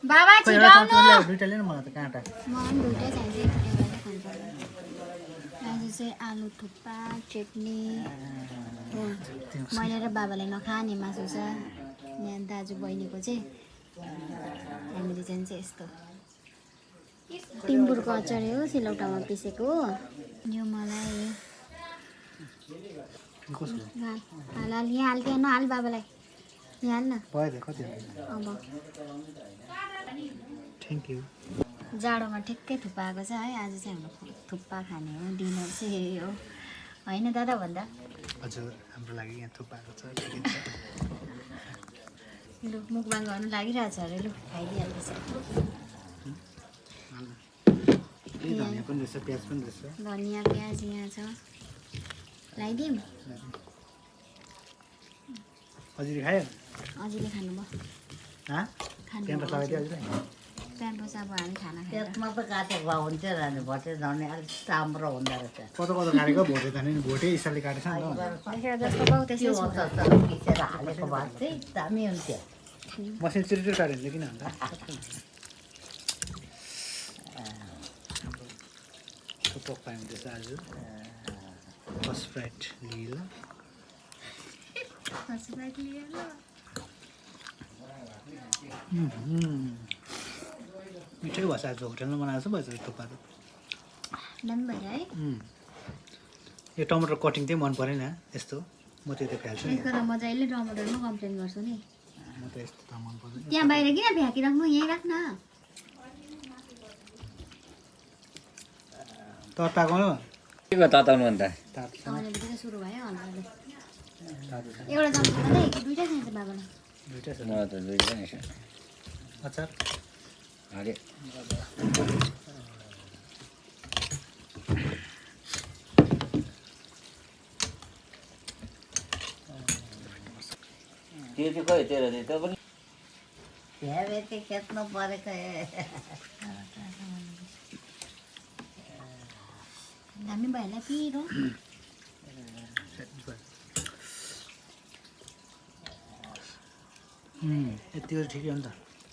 बाबा छिटाउनु दुईटा लिनु मलाई त काँटा म पनि दुइटै चाहिन्छ एउटा खानु पर्दैन आज चाहिँ आलु थुक्पा चटनी हो मैले र बाबाले नखाने मासु छ यहाँ दाजु बहिनीको चाहिँ हामीले चाहिँ यस्तो टिम्बुरको अचार हो सिलौटामा पिसेको यो मलाई हाल हाल यहाँ हाल्थ्यो नहाल बाबालाई यहाँ हाल न भयो कति अब थ्याङ्क यू जाडोमा ठिक्कै थुक्पा आएको छ है आज चाहिँ हाम्रो थुक्पा खाने हो डिनर चाहिँ यही हो होइन दादा भन्दा हजुर हाम्रो लागि यहाँ थुक्पाको छ लु मुखबाङ गर्नु लागिरहेछ अरे लु खाइदिइहाल्दैछ धनियाँ पनि रहेछ प्याज पनि रहेछ धनियाँ प्याज यहाँ छ लगाइदिउँ हजुर खायो अझैले खानुभयो प्याम्पस लगाइदियो हजुर प्याम्पस अब हामी खाना खाएर त्यसमा त काटेको भए हुन्थ्यो र नि भोटे झन् अलिक राम्रो हुँदो रहेछ कता कता काटेको भोटे त नि भोटे हिसाबले काटेछ नि त देखेर जस्तो पाउ त्यस्तै त्यो छ त पिसेर हालेको भए चाहिँ दामी हुन्थ्यो मसिन चिरिटो काट्यो किन भन्दा थुप्रो पाइँदैछ आज फर्स्ट फ्राइड लिएर मिठै भएछ आज होटेलमा बनाएको छ भएछ थुक्पा त दामी भएर है यो टमाटर कटिङ चाहिँ मन परेन यस्तो म त्यो त फ्याल्छु नि यसको त म जहिले टमाटरमा कम्प्लेन गर्छु नि म त यस्तो त मन पर्दैन त्यहाँ बाहिर किन फ्याँकिराख्नु यहीँ राख्न तताएको के को तताउनु अन्त अहिले किन सुरु भयो हल्काले तातो छ एउटा चम्ची मात्रै कि दुइटा खान्छ बाबालाई दुइटै छ म त दुईटा नै छ अचार अरे त्यो चाहिँ खै तेरो चाहिँ त्यो पनि भ्याबेती खेच्नु परेको दामी भएला पिरो यति हो ठिकै हो नि त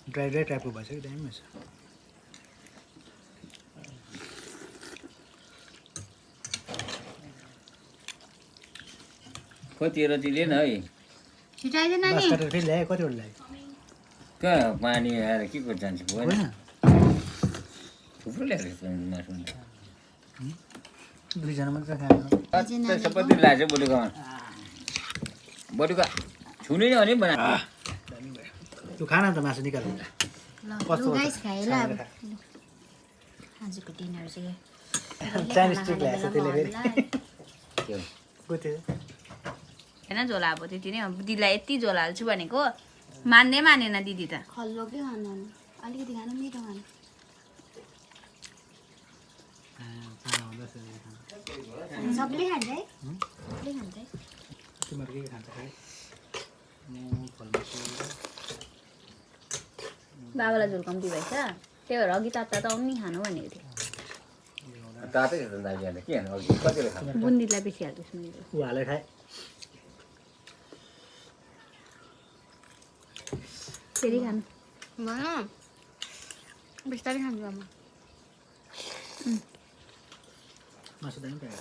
ड्राई ड्राई टाइपको भएछ कि दामी भएछ खै तेरो चाहिँ लिएन है छिटाइदिएन बास नि काटेर फेरि ल्यायो कतिवटा ल्यायो कहाँ पानी आएर के को जान्छ भएन होइन थुप्रो ल्याएको मासु दुईजना मात्रै खानु सबै दिन लाग्छ बटुकामा बटुका छुने नै हो नि बना दामी भयो तँ खाना त मासु निकाल लु गाइस खाएँ ल अब लु। आजको डिनर चाहिँ चाइनिज स्टिक ल्याएछ त्यसले फेरि त्यो गोते होइन झोल अब त्यति नै हो दिदीलाई यति झोल हाल्छु भनेको मान्दै मानेन दिदी त खल्लो के खानु अलिकति खानु मिठो खानु सबले खान्छ है सबले खान्छ है तिमीहरू के खान्छ खै म फलमासु बाबालाई झोल कम्ती भएछ त्यही भएर अघि ताता त आउनु नि खानु भनेको थियो तातै छ त दाजु अन्त के हेर्नु अघि कतिले खानु बुन्दीलाई बेसी हाल्दैछु मैले ऊ हालेर खाएँ फेरि खानु भन बिस्तारै खान्छु आमा मासु दामी पायो